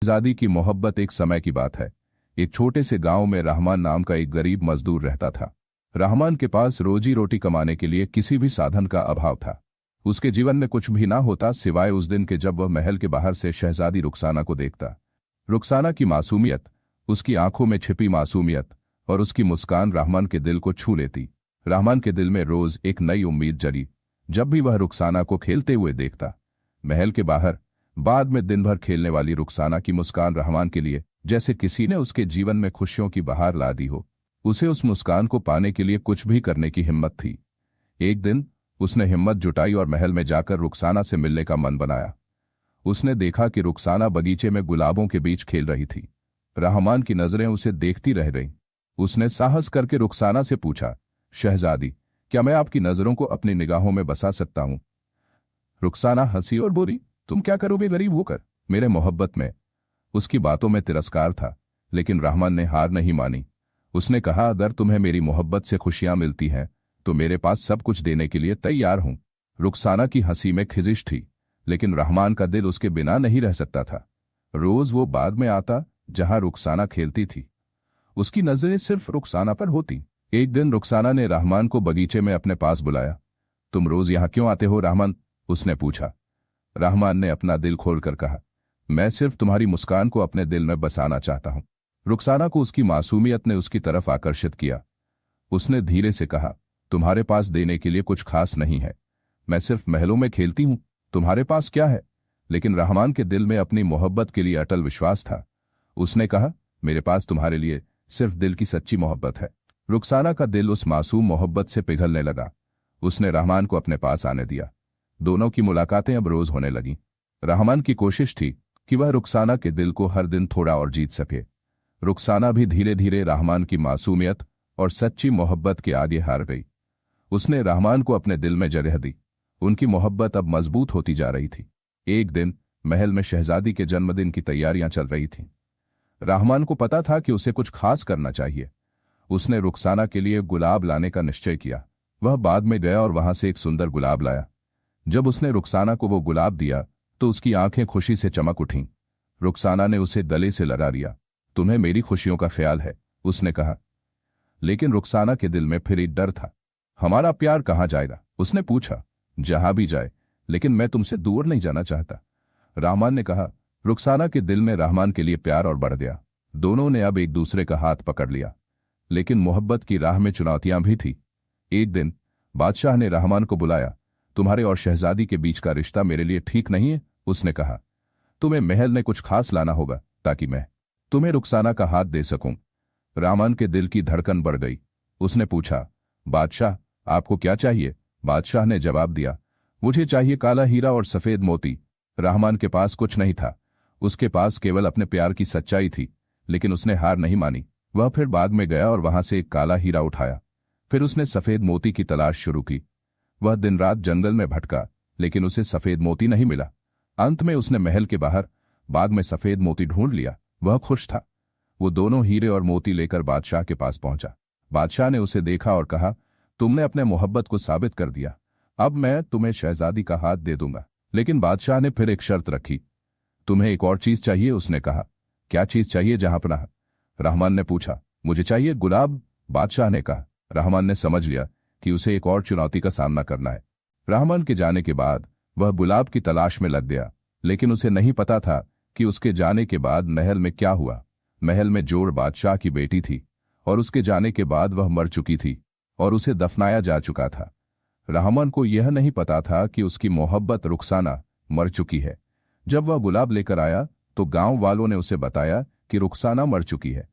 शहजादी की मोहब्बत। एक समय की बात है, एक छोटे से गांव में रहमान नाम का एक गरीब मजदूर रहता था। रहमान के पास रोजी रोटी कमाने के लिए किसी भी साधन का अभाव था। उसके जीवन में कुछ भी ना होता सिवाय उस दिन के जब वह महल के बाहर से शहजादी रुखसाना को देखता। रुखसाना की मासूमियत, उसकी आंखों में छिपी मासूमियत और उसकी मुस्कान रहमान के दिल को छू लेती। रहमान के दिल में रोज एक नई उम्मीद जगी जब भी वह रुखसाना को खेलते हुए देखता। महल के बाहर बाद में दिन भर खेलने वाली रुखसाना की मुस्कान रहमान के लिए जैसे किसी ने उसके जीवन में खुशियों की बहार ला दी हो। उसे उस मुस्कान को पाने के लिए कुछ भी करने की हिम्मत थी। एक दिन उसने हिम्मत जुटाई और महल में जाकर रुखसाना से मिलने का मन बनाया। उसने देखा कि रुखसाना बगीचे में गुलाबों के बीच खेल रही थी। रहमान की नजरें उसे देखती रह गईं। उसने साहस करके रुखसाना से पूछा, शहजादी, क्या मैं आपकी नजरों को अपनी निगाहों में बसा सकता हूं? रुखसाना हंसी और बोली, तुम क्या करोगे गरीब होकर मेरे मोहब्बत में? उसकी बातों में तिरस्कार था, लेकिन रहमान ने हार नहीं मानी। उसने कहा, अगर तुम्हें मेरी मोहब्बत से खुशियां मिलती हैं तो मेरे पास सब कुछ देने के लिए तैयार हूं। रुखसाना की हंसी में खिजिश थी, लेकिन रहमान का दिल उसके बिना नहीं रह सकता था। रोज वो बाग में आता जहां रुखसाना खेलती थी। उसकी नजरें सिर्फ रुखसाना पर होती। एक दिन रुखसाना ने रहमान को बगीचे में अपने पास बुलाया। तुम रोज यहां क्यों आते हो रहमान? उसने पूछा। रहमान ने अपना दिल खोलकर कहा, मैं सिर्फ तुम्हारी मुस्कान को अपने दिल में बसाना चाहता हूं। रुखसाना को उसकी मासूमियत ने उसकी तरफ आकर्षित किया। उसने धीरे से कहा, तुम्हारे पास देने के लिए कुछ खास नहीं है। मैं सिर्फ महलों में खेलती हूं, तुम्हारे पास क्या है? लेकिन रहमान के दिल में अपनी मोहब्बत के लिए अटल विश्वास था। उसने कहा, मेरे पास तुम्हारे लिए सिर्फ दिल की सच्ची मोहब्बत है। रुखसाना का दिल उस मासूम मोहब्बत से पिघलने लगा। उसने रहमान को अपने पास आने दिया। दोनों की मुलाकातें अब रोज होने लगीं। रहमान की कोशिश थी कि वह रुखसाना के दिल को हर दिन थोड़ा और जीत सके। रुखसाना भी धीरे धीरे रहमान की मासूमियत और सच्ची मोहब्बत के आगे हार गई। उसने रहमान को अपने दिल में जगह दी। उनकी मोहब्बत अब मजबूत होती जा रही थी। एक दिन महल में शहजादी के जन्मदिन की तैयारियां चल रही थीं। रहमान को पता था कि उसे कुछ खास करना चाहिए। उसने रुखसाना के लिए गुलाब लाने का निश्चय किया। वह बाग में गया और वहां से एक सुंदर गुलाब लाया। जब उसने रुखसाना को वो गुलाब दिया तो उसकी आंखें खुशी से चमक उठीं। रुखसाना ने उसे गले से लगा लिया। तुम्हें मेरी खुशियों का ख्याल है, उसने कहा। लेकिन रुखसाना के दिल में फिर एक डर था। हमारा प्यार कहाँ जाएगा? उसने पूछा। जहां भी जाए, लेकिन मैं तुमसे दूर नहीं जाना चाहता, रहमान ने कहा। रुखसाना के दिल में रहमान के लिए प्यार और बढ़ गया। दोनों ने अब एक दूसरे का हाथ पकड़ लिया। लेकिन मोहब्बत की राह में चुनौतियां भी थी। एक दिन बादशाह ने रहमान को बुलाया। तुम्हारे और शहजादी के बीच का रिश्ता मेरे लिए ठीक नहीं है, उसने कहा। तुम्हें महल में कुछ खास लाना होगा ताकि मैं तुम्हें रुखसाना का हाथ दे सकूं। रहमान के दिल की धड़कन बढ़ गई। उसने पूछा, बादशाह, आपको क्या चाहिए? बादशाह ने जवाब दिया, मुझे चाहिए काला हीरा और सफेद मोती। रहमान के पास कुछ नहीं था। उसके पास केवल अपने प्यार की सच्चाई थी। लेकिन उसने हार नहीं मानी। वह फिर बाग में गया और वहां से एक काला हीरा उठाया। फिर उसने सफेद मोती की तलाश शुरू की। वह दिन रात जंगल में भटका, लेकिन उसे सफेद मोती नहीं मिला। अंत में उसने महल के बाहर बाग में सफेद मोती ढूंढ लिया। वह खुश था। वो दोनों हीरे और मोती लेकर बादशाह के पास पहुंचा। बादशाह ने उसे देखा और कहा, तुमने अपने मोहब्बत को साबित कर दिया। अब मैं तुम्हें शहजादी का हाथ दे दूंगा। लेकिन बादशाह ने फिर एक शर्त रखी। तुम्हें एक और चीज चाहिए, उसने कहा। क्या चीज चाहिए जहांपनाह? रहमान ने पूछा। मुझे चाहिए गुलाब, बादशाह ने कहा। रहमान ने समझ लिया कि उसे एक और चुनौती का सामना करना है। रहमान के जाने के बाद वह गुलाब की तलाश में लग गया। लेकिन उसे नहीं पता था कि उसके जाने के बाद महल में क्या हुआ। महल में जोर बादशाह की बेटी थी और उसके जाने के बाद वह मर चुकी थी और उसे दफनाया जा चुका था। रहमान को यह नहीं पता था कि उसकी मोहब्बत रुखसाना मर चुकी है। जब वह गुलाब लेकर आया तो गांव वालों ने उसे बताया कि रुखसाना मर चुकी है।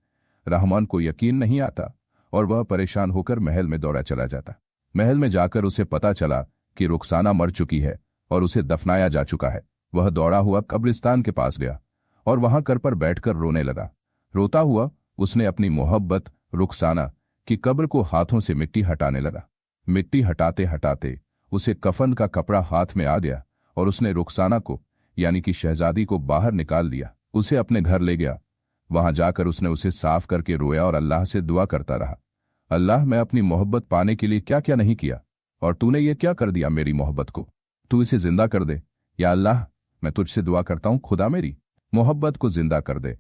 रहमान को यकीन नहीं आता और वह परेशान होकर महल में दौड़ा चला जाता। महल में जाकर उसे पता चला कि रुखसाना मर चुकी है और उसे दफनाया जा चुका है। वह दौड़ा हुआ कब्रिस्तान के पास गया और वहां कर पर बैठकर रोने लगा। रोता हुआ उसने अपनी मोहब्बत रुखसाना की कब्र को हाथों से मिट्टी हटाने लगा। मिट्टी हटाते हटाते उसे कफन का कपड़ा हाथ में आ गया और उसने रुखसाना को यानी कि शहजादी को बाहर निकाल लिया। उसे अपने घर ले गया। वहां जाकर उसने उसे साफ करके रोया और अल्लाह से दुआ करता रहा, अल्लाह, मैं अपनी मोहब्बत पाने के लिए क्या क्या नहीं किया और तूने ये क्या कर दिया मेरी मोहब्बत को। तू इसे जिंदा कर दे। या अल्लाह, मैं तुझसे दुआ करता हूं, खुदा मेरी मोहब्बत को जिंदा कर दे।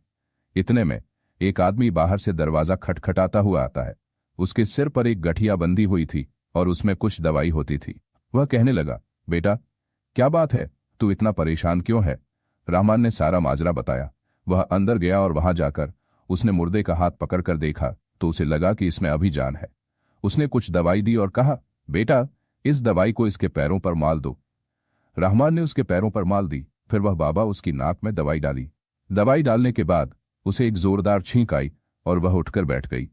इतने में एक आदमी बाहर से दरवाजा खटखटाता हुआ आता है। उसके सिर पर एक गठिया बंधी हुई थी और उसमें कुछ दवाई होती थी। वह कहने लगा, बेटा क्या बात है, तू इतना परेशान क्यों है? रहमान ने सारा माजरा बताया। वह अंदर गया और वहां जाकर उसने मुर्दे का हाथ पकड़कर देखा तो उसे लगा कि इसमें अभी जान है। उसने कुछ दवाई दी और कहा, बेटा इस दवाई को इसके पैरों पर माल दो। रहमान ने उसके पैरों पर माल दी। फिर वह बाबा उसकी नाक में दवाई डाली। दवाई डालने के बाद उसे एक जोरदार छींक आई और वह उठकर बैठ गई।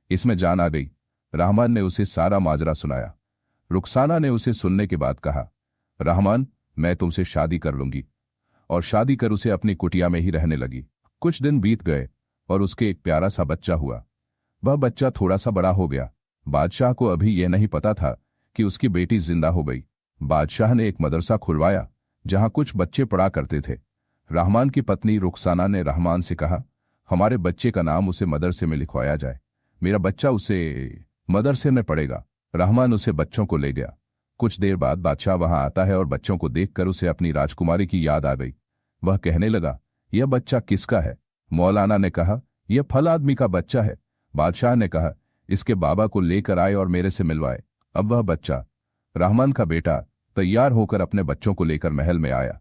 इसमें जान आ गई। रहमान ने उसे सारा माजरा सुनाया। रुखसाना ने उसे सुनने के बाद कहा, रहमान मैं तुमसे शादी कर लूंगी। और शादी कर उसे अपनी कुटिया में ही रहने लगी। कुछ दिन बीत गए और उसके एक प्यारा सा बच्चा हुआ। वह बच्चा थोड़ा सा बड़ा हो गया। बादशाह को अभी यह नहीं पता था कि उसकी बेटी जिंदा हो गई। बादशाह ने एक मदरसा खुलवाया जहां कुछ बच्चे पढ़ा करते थे। रहमान की पत्नी रुखसाना ने रहमान से कहा, हमारे बच्चे का नाम उसे मदरसे में लिखवाया जाए। मेरा बच्चा उसे मदरसे में पढ़ेगा। रहमान उसे बच्चों को ले गया। कुछ देर बाद बादशाह वहां आता है और बच्चों को देखकर उसे अपनी राजकुमारी की याद आ गई। वह कहने लगा, यह बच्चा किसका है? मौलाना ने कहा, यह फल आदमी का बच्चा है। बादशाह ने कहा, इसके बाबा को लेकर आए और मेरे से मिलवाए। अब वह बच्चा, रहमान का बेटा, तैयार होकर अपने बच्चों को लेकर महल में आया।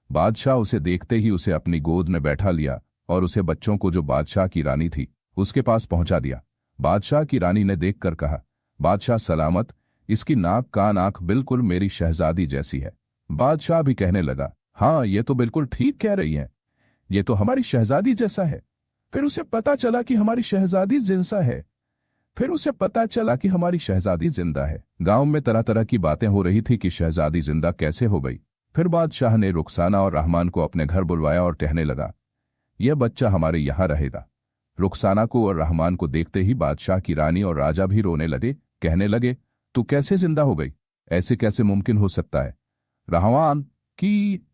बादशाह उसे देखते ही उसे अपनी गोद में बैठा लिया और उसे बच्चों को, जो बादशाह की रानी थी, उसके पास पहुंचा दिया। बादशाह की रानी ने देखकर कहा, बादशाह सलामत, इसकी नाक कान आंख बिल्कुल मेरी शहजादी जैसी है। बादशाह भी कहने लगा, हाँ ये तो बिल्कुल ठीक कह रही है, ये तो हमारी शहजादी जैसा है। फिर उसे पता चला कि हमारी शहजादी जिंदा है। गांव में तरह तरह की बातें हो रही थी कि शहजादी जिंदा कैसे हो गई। फिर बादशाह ने रुखसाना और रहमान को अपने घर बुलवाया और कहने लगा, यह बच्चा हमारे यहाँ रहेगा। रुखसाना को और रहमान को देखते ही बादशाह की रानी और राजा भी रोने लगे। कहने लगे, तू कैसे जिंदा हो गई? ऐसे कैसे मुमकिन हो सकता है? रहमान की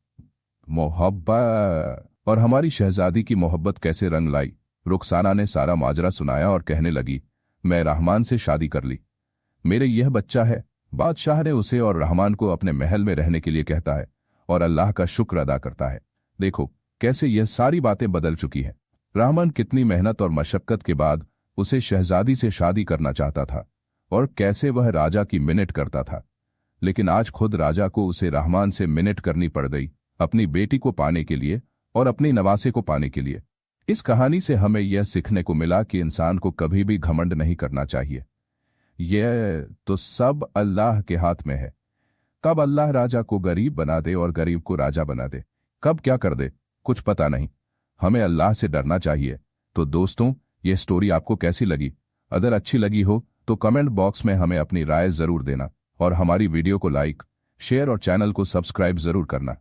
मोहब्बत और हमारी शहजादी की मोहब्बत कैसे रंग लाई? रुखसाना ने सारा माजरा सुनाया और कहने लगी, मैं रहमान से शादी कर ली, मेरे यह बच्चा है। बादशाह ने उसे और रहमान को अपने महल में रहने के लिए कहता है और अल्लाह का शुक्र अदा करता है। देखो कैसे यह सारी बातें बदल चुकी हैं। रहमान कितनी मेहनत और मशक्कत के बाद उसे शहजादी से शादी करना चाहता था और कैसे वह राजा की मिन्नत करता था, लेकिन आज खुद राजा को उसे रहमान से मिन्नत करनी पड़ गई, अपनी बेटी को पाने के लिए और अपनी नवासे को पाने के लिए। इस कहानी से हमें यह सीखने को मिला कि इंसान को कभी भी घमंड नहीं करना चाहिए। यह तो सब अल्लाह के हाथ में है। कब अल्लाह राजा को गरीब बना दे और गरीब को राजा बना दे, कब क्या कर दे, कुछ पता नहीं। हमें अल्लाह से डरना चाहिए। तो दोस्तों, यह स्टोरी आपको कैसी लगी? अगर अच्छी लगी हो तो कमेंट बॉक्स में हमें अपनी राय जरूर देना और हमारी वीडियो को लाइक, शेयर और चैनल को सब्सक्राइब जरूर करना।